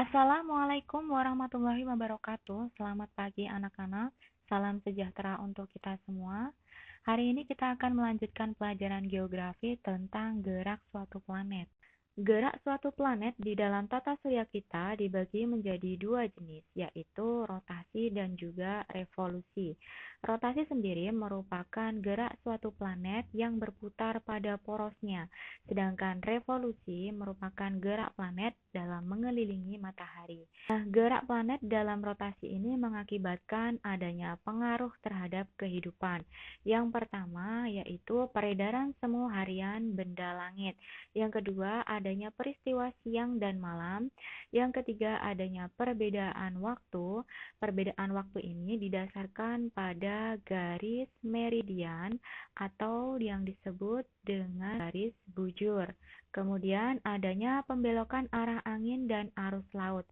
Assalamualaikum warahmatullahi wabarakatuh. Selamat pagi anak-anak. Salam sejahtera untuk kita semua. Hari ini kita akan melanjutkan pelajaran geografi tentang gerak suatu planet. Gerak suatu planet di dalam tata surya kita dibagi menjadi dua jenis, yaitu rotasi dan juga revolusi. Rotasi sendiri merupakan gerak suatu planet yang berputar pada porosnya, sedangkan revolusi merupakan gerak planet dalam mengelilingi matahari. Nah, gerak planet dalam rotasi ini mengakibatkan adanya pengaruh terhadap kehidupan. Yang pertama yaitu peredaran semu harian benda langit. Yang kedua, adanya peristiwa siang dan malam. Yang ketiga, adanya perbedaan waktu. Perbedaan waktu ini didasarkan pada garis meridian atau yang disebut dengan garis bujur. Kemudian adanya pembelokan arah angin dan arus laut.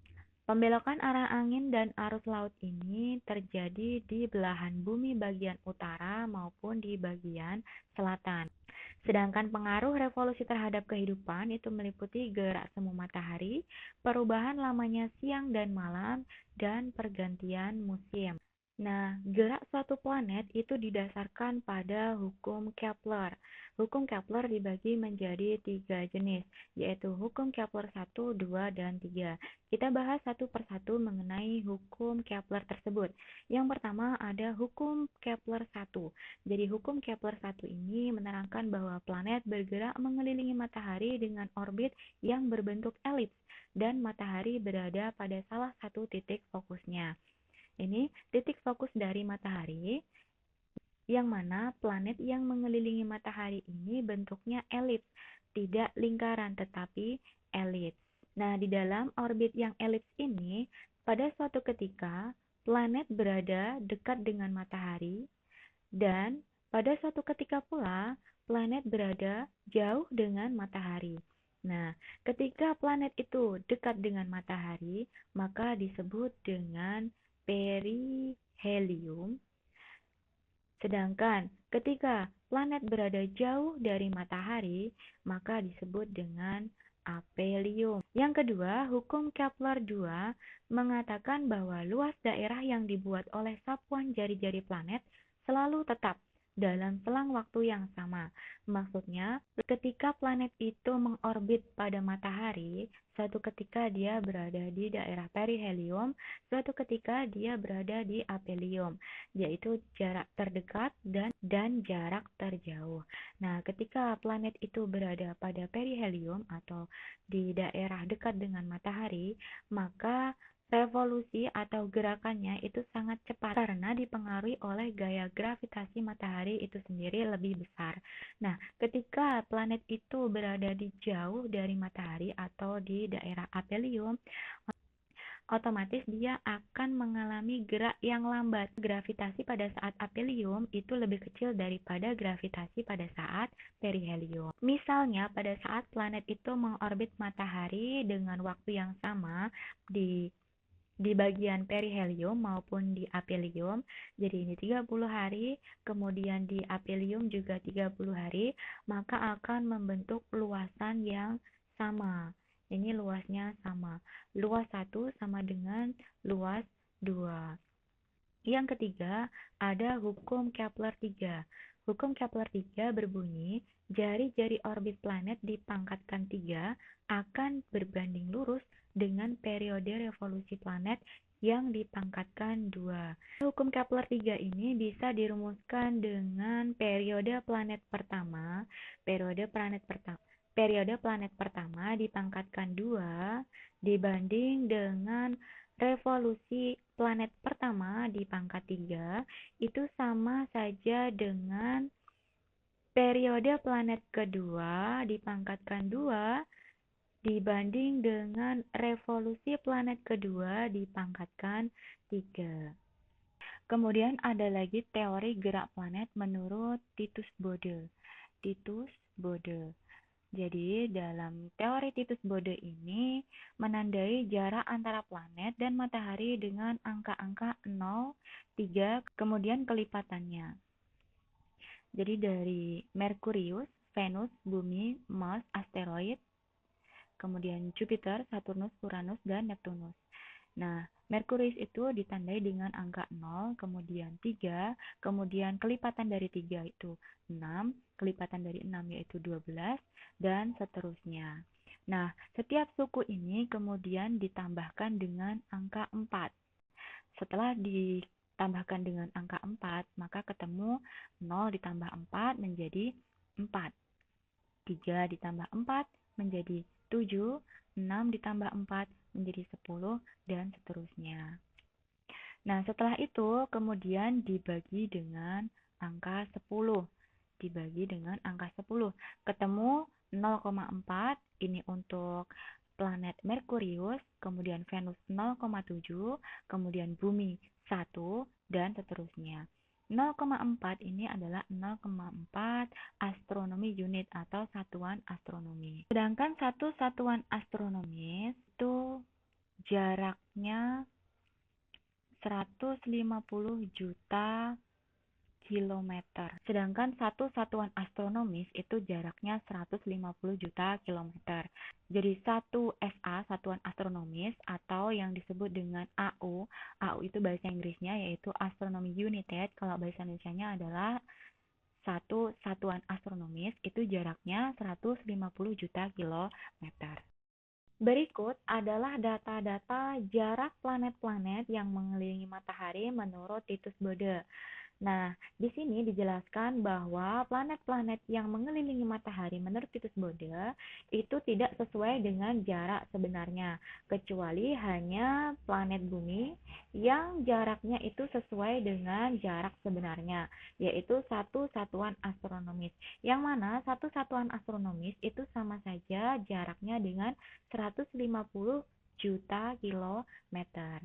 Pembelokan arah angin dan arus laut ini terjadi di belahan bumi bagian utara maupun di bagian selatan. Sedangkan pengaruh revolusi terhadap kehidupan itu meliputi gerak semu matahari, perubahan lamanya siang dan malam, dan pergantian musim. Nah, gerak suatu planet itu didasarkan pada hukum Kepler. Hukum Kepler dibagi menjadi tiga jenis, yaitu hukum Kepler 1, 2, dan 3. Kita bahas satu persatu mengenai hukum Kepler tersebut. Yang pertama ada hukum Kepler 1. Jadi hukum Kepler 1 ini menerangkan bahwa planet bergerak mengelilingi matahari dengan orbit yang berbentuk elips dan matahari berada pada salah satu titik fokusnya. Ini titik fokus dari matahari, yang mana planet yang mengelilingi matahari ini bentuknya elips, tidak lingkaran tetapi elips. Nah, di dalam orbit yang elips ini, pada suatu ketika planet berada dekat dengan matahari dan pada suatu ketika pula planet berada jauh dengan matahari. Nah, ketika planet itu dekat dengan matahari, maka disebut dengan perihelium. Sedangkan ketika planet berada jauh dari matahari, maka disebut dengan aphelium. Yang kedua, hukum Kepler 2 mengatakan bahwa luas daerah yang dibuat oleh sapuan jari-jari planet selalu tetap dalam selang waktu yang sama. Maksudnya, ketika planet itu mengorbit pada matahari, suatu ketika dia berada di daerah perihelium, suatu ketika dia berada di aphelium, yaitu jarak terdekat dan jarak terjauh. Nah, ketika planet itu berada pada perihelium atau di daerah dekat dengan matahari, maka revolusi atau gerakannya itu sangat cepat karena dipengaruhi oleh gaya gravitasi matahari itu sendiri lebih besar. Nah, ketika planet itu berada di jauh dari matahari atau di daerah aphelium, otomatis dia akan mengalami gerak yang lambat. Gravitasi pada saat aphelium itu lebih kecil daripada gravitasi pada saat perihelium. Misalnya pada saat planet itu mengorbit matahari dengan waktu yang sama di bagian perihelium maupun di aphelium. Jadi ini 30 hari, kemudian di aphelium juga 30 hari, maka akan membentuk luasan yang sama. Ini luasnya sama. Luas 1 sama dengan luas 2. Yang ketiga, ada hukum Kepler 3. Hukum Kepler 3 berbunyi, jari-jari orbit planet dipangkatkan 3 akan berbanding lurus dengan periode revolusi planet yang dipangkatkan 2. Hukum Kepler 3 ini bisa dirumuskan dengan periode planet pertama. Periode planet pertama dipangkatkan 2 dibanding dengan revolusi planet pertama dipangkat 3 itu sama saja dengan periode planet kedua dipangkatkan 2 dibanding dengan revolusi planet kedua dipangkatkan 3. Kemudian ada lagi teori gerak planet menurut Titus Bode. Jadi, dalam teori Titus Bode ini menandai jarak antara planet dan matahari dengan angka-angka 0, 3, kemudian kelipatannya. Jadi dari Merkurius, Venus, Bumi, Mars, asteroid, kemudian Jupiter, Saturnus, Uranus, dan Neptunus. Nah, Merkurius itu ditandai dengan angka 0, kemudian 3, kemudian kelipatan dari 3 itu 6, kelipatan dari 6 yaitu 12, dan seterusnya. Nah, setiap suku ini kemudian ditambahkan dengan angka 4. Setelah ditambahkan dengan angka 4, maka ketemu 0 ditambah 4 menjadi 4. 3 ditambah 4 menjadi 7, 6 ditambah 4 menjadi 10, dan seterusnya. Nah, setelah itu kemudian dibagi dengan angka 10. Dibagi dengan angka 10. Ketemu 0,4, ini untuk planet Merkurius, kemudian Venus 0,7, kemudian Bumi 1, dan seterusnya. 0,4 ini adalah 0,4 astronomi unit atau satuan astronomi. Sedangkan satu satuan astronomis itu jaraknya 150 juta kilometer. Sedangkan satu satuan astronomis itu jaraknya 150 juta kilometer. Jadi satu SA, satuan astronomis, atau yang disebut dengan AU. AU itu bahasa Inggrisnya yaitu Astronomy United. Kalau bahasa Indonesianya adalah satu satuan astronomis, itu jaraknya 150 juta kilometer. Berikut adalah data-data jarak planet-planet yang mengelilingi matahari menurut Titus Bode. Nah, di sini dijelaskan bahwa planet-planet yang mengelilingi matahari menurut Titus Bode itu tidak sesuai dengan jarak sebenarnya, kecuali hanya planet bumi yang jaraknya itu sesuai dengan jarak sebenarnya, yaitu satu satuan astronomis. Yang mana satu satuan astronomis itu sama saja jaraknya dengan 150 juta kilometer.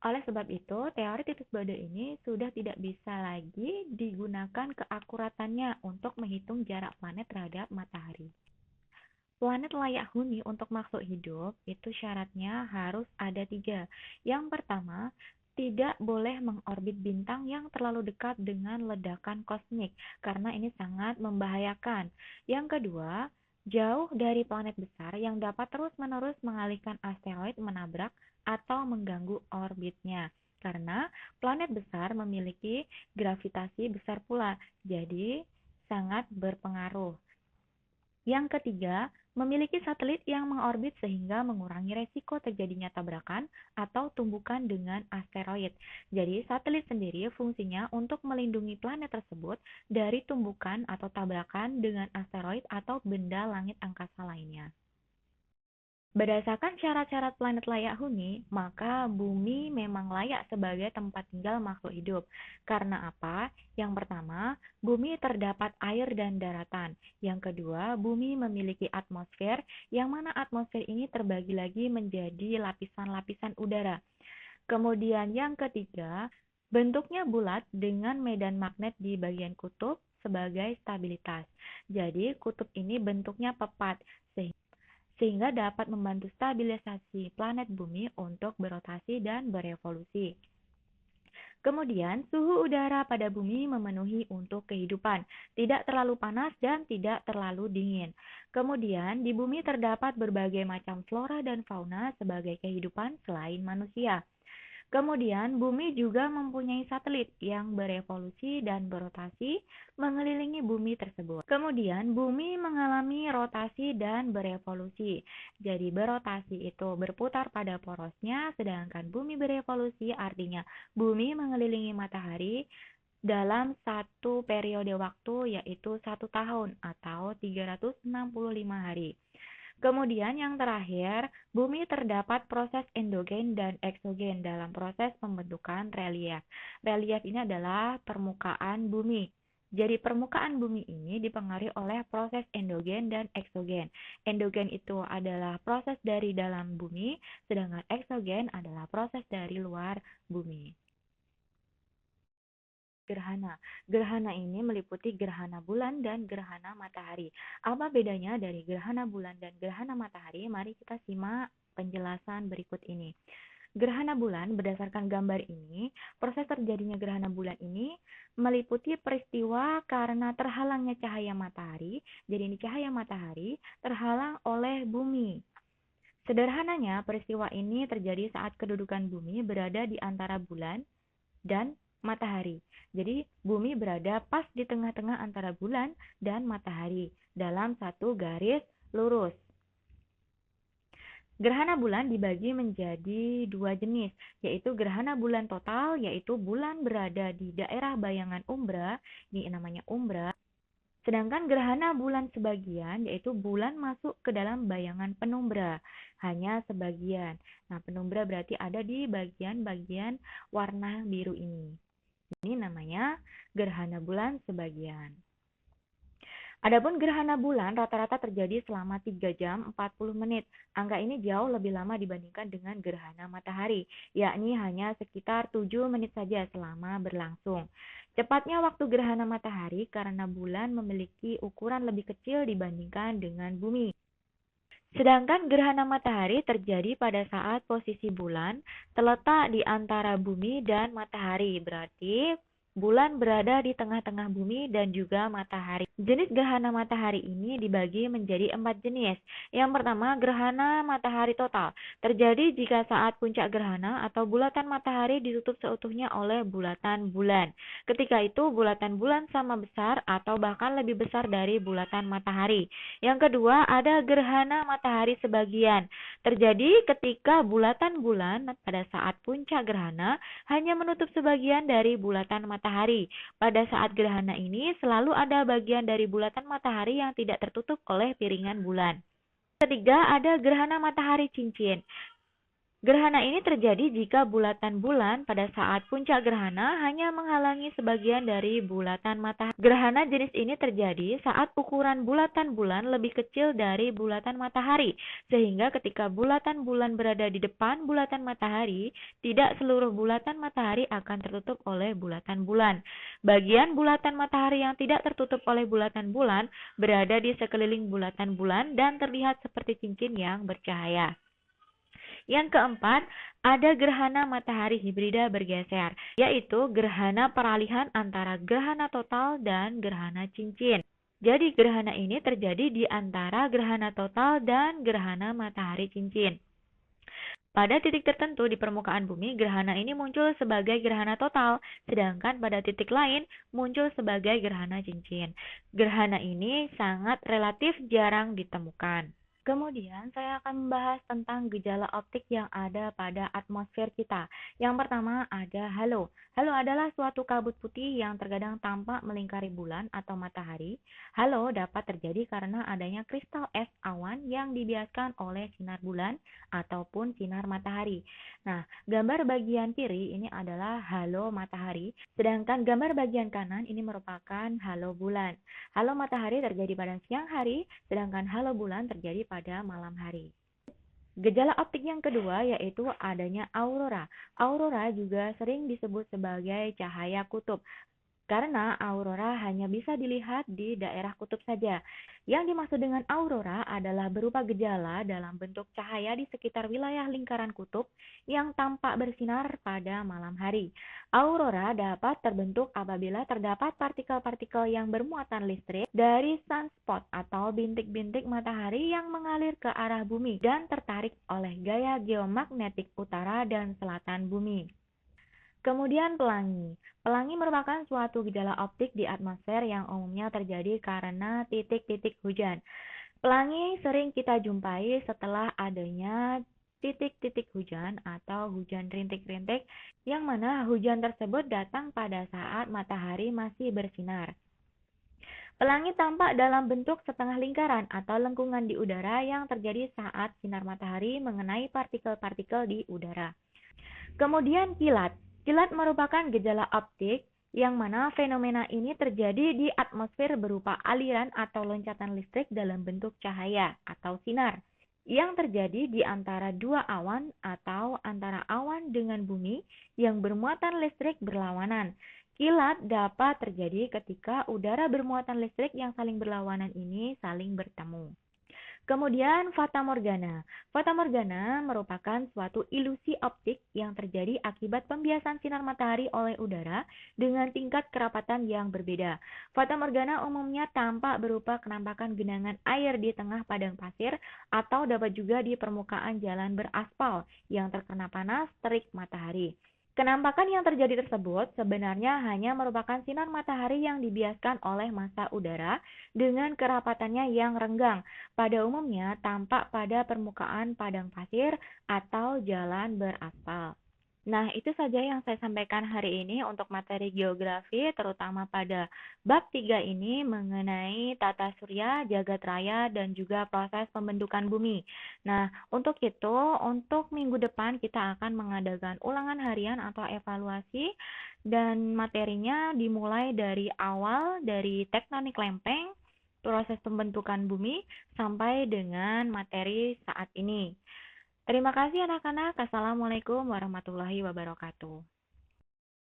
Oleh sebab itu, teori Titus Bode ini sudah tidak bisa lagi digunakan keakuratannya untuk menghitung jarak planet terhadap matahari. Planet layak huni untuk makhluk hidup itu syaratnya harus ada 3. Yang pertama, tidak boleh mengorbit bintang yang terlalu dekat dengan ledakan kosmik, karena ini sangat membahayakan. Yang kedua, jauh dari planet besar yang dapat terus-menerus mengalihkan asteroid menabrak atau mengganggu orbitnya. Karena planet besar memiliki gravitasi besar pula, jadi sangat berpengaruh. Yang ketiga, memiliki satelit yang mengorbit sehingga mengurangi resiko terjadinya tabrakan atau tumbukan dengan asteroid. Jadi, satelit sendiri fungsinya untuk melindungi planet tersebut dari tumbukan atau tabrakan dengan asteroid atau benda langit angkasa lainnya. Berdasarkan syarat-syarat planet layak huni, maka bumi memang layak sebagai tempat tinggal makhluk hidup. Karena apa? Yang pertama, bumi terdapat air dan daratan. Yang kedua, bumi memiliki atmosfer, yang mana atmosfer ini terbagi lagi menjadi lapisan-lapisan udara. Kemudian yang ketiga, bentuknya bulat dengan medan magnet di bagian kutub sebagai stabilitas. Jadi, kutub ini bentuknya pepat, sehingga dapat membantu stabilisasi planet bumi untuk berotasi dan berevolusi. Kemudian, suhu udara pada bumi memenuhi untuk kehidupan, tidak terlalu panas dan tidak terlalu dingin. Kemudian, di bumi terdapat berbagai macam flora dan fauna sebagai kehidupan selain manusia. Kemudian, bumi juga mempunyai satelit yang berevolusi dan berotasi mengelilingi bumi tersebut. Kemudian, bumi mengalami rotasi dan berevolusi. Jadi, berotasi itu berputar pada porosnya, sedangkan bumi berevolusi artinya bumi mengelilingi matahari dalam satu periode waktu, yaitu 1 tahun atau 365 hari. Kemudian yang terakhir, bumi terdapat proses endogen dan eksogen dalam proses pembentukan relief. Relief ini adalah permukaan bumi. Jadi permukaan bumi ini dipengaruhi oleh proses endogen dan eksogen. Endogen itu adalah proses dari dalam bumi, sedangkan eksogen adalah proses dari luar bumi. Gerhana. Gerhana ini meliputi gerhana bulan dan gerhana matahari. Apa bedanya dari gerhana bulan dan gerhana matahari? Mari kita simak penjelasan berikut ini. Gerhana bulan berdasarkan gambar ini, proses terjadinya gerhana bulan ini meliputi peristiwa karena terhalangnya cahaya matahari. Jadi ini cahaya matahari terhalang oleh bumi. Sederhananya, peristiwa ini terjadi saat kedudukan bumi berada di antara bulan dan matahari. Jadi bumi berada pas di tengah-tengah antara bulan dan matahari dalam satu garis lurus. Gerhana bulan dibagi menjadi dua jenis, yaitu gerhana bulan total, yaitu bulan berada di daerah bayangan umbra, ini namanya umbra. Sedangkan gerhana bulan sebagian, yaitu bulan masuk ke dalam bayangan penumbra, hanya sebagian. Nah, penumbra berarti ada di bagian-bagian warna biru ini. Ini namanya gerhana bulan sebagian. Adapun gerhana bulan rata-rata terjadi selama 3 jam 40 menit. Angka ini jauh lebih lama dibandingkan dengan gerhana matahari, yakni hanya sekitar 7 menit saja selama berlangsung. Cepatnya waktu gerhana matahari karena bulan memiliki ukuran lebih kecil dibandingkan dengan bumi. Sedangkan gerhana matahari terjadi pada saat posisi bulan terletak di antara bumi dan matahari. Berarti bulan berada di tengah-tengah bumi dan juga matahari. Jenis gerhana matahari ini dibagi menjadi 4 jenis. Yang pertama, gerhana matahari total. Terjadi jika saat puncak gerhana atau bulatan matahari ditutup seutuhnya oleh bulatan bulan. Ketika itu, bulatan bulan sama besar atau bahkan lebih besar dari bulatan matahari. Yang kedua, ada gerhana matahari sebagian. Terjadi ketika bulatan bulan pada saat puncak gerhana hanya menutup sebagian dari bulatan matahari. Pada saat gerhana ini selalu ada bagian dari bulatan matahari yang tidak tertutup oleh piringan bulan. Ketiga, ada gerhana matahari cincin. Gerhana ini terjadi jika bulatan bulan pada saat puncak gerhana hanya menghalangi sebagian dari bulatan matahari. Gerhana jenis ini terjadi saat ukuran bulatan bulan lebih kecil dari bulatan matahari, sehingga ketika bulatan bulan berada di depan bulatan matahari, tidak seluruh bulatan matahari akan tertutup oleh bulatan bulan. Bagian bulatan matahari yang tidak tertutup oleh bulatan bulan berada di sekeliling bulatan bulan dan terlihat seperti cincin yang bercahaya. Yang keempat, ada gerhana matahari hibrida bergeser, yaitu gerhana peralihan antara gerhana total dan gerhana cincin. Jadi gerhana ini terjadi di antara gerhana total dan gerhana matahari cincin. Pada titik tertentu di permukaan bumi, gerhana ini muncul sebagai gerhana total, sedangkan pada titik lain muncul sebagai gerhana cincin. Gerhana ini sangat relatif jarang ditemukan. Kemudian saya akan membahas tentang gejala optik yang ada pada atmosfer kita. Yang pertama ada halo. Halo adalah suatu kabut putih yang terkadang tampak melingkari bulan atau matahari. Halo dapat terjadi karena adanya kristal es awan yang dibiaskan oleh sinar bulan ataupun sinar matahari. Nah, gambar bagian kiri ini adalah halo matahari, sedangkan gambar bagian kanan ini merupakan halo bulan. Halo matahari terjadi pada siang hari, sedangkan halo bulan terjadi pada malam hari. Gejala optik yang kedua yaitu adanya aurora. Aurora juga sering disebut sebagai cahaya kutub, karena aurora hanya bisa dilihat di daerah kutub saja. Yang dimaksud dengan aurora adalah berupa gejala dalam bentuk cahaya di sekitar wilayah lingkaran kutub yang tampak bersinar pada malam hari. Aurora dapat terbentuk apabila terdapat partikel-partikel yang bermuatan listrik dari sunspot atau bintik-bintik matahari yang mengalir ke arah bumi dan tertarik oleh gaya geomagnetik utara dan selatan bumi. Kemudian pelangi. Pelangi merupakan suatu gejala optik di atmosfer yang umumnya terjadi karena titik-titik hujan. Pelangi sering kita jumpai setelah adanya titik-titik hujan atau hujan rintik-rintik, yang mana hujan tersebut datang pada saat matahari masih bersinar. Pelangi tampak dalam bentuk setengah lingkaran atau lengkungan di udara yang terjadi saat sinar matahari mengenai partikel-partikel di udara. Kemudian kilat. Kilat merupakan gejala optik yang mana fenomena ini terjadi di atmosfer berupa aliran atau loncatan listrik dalam bentuk cahaya atau sinar yang terjadi di antara dua awan atau antara awan dengan bumi yang bermuatan listrik berlawanan. Kilat dapat terjadi ketika udara bermuatan listrik yang saling berlawanan ini saling bertemu. Kemudian fata morgana. Fata morgana merupakan suatu ilusi optik yang terjadi akibat pembiasan sinar matahari oleh udara dengan tingkat kerapatan yang berbeda. Fata morgana umumnya tampak berupa kenampakan genangan air di tengah padang pasir atau dapat juga di permukaan jalan beraspal yang terkena panas terik matahari. Kenampakan yang terjadi tersebut sebenarnya hanya merupakan sinar matahari yang dibiaskan oleh massa udara dengan kerapatannya yang renggang. Pada umumnya tampak pada permukaan padang pasir atau jalan beraspal. Nah, itu saja yang saya sampaikan hari ini untuk materi geografi, terutama pada bab 3 ini mengenai tata surya, jagat raya, dan juga proses pembentukan bumi. Nah, untuk itu, untuk minggu depan kita akan mengadakan ulangan harian atau evaluasi, dan materinya dimulai dari awal, dari tektonik lempeng, proses pembentukan bumi, sampai dengan materi saat ini. Terima kasih anak-anak. Assalamualaikum warahmatullahi wabarakatuh.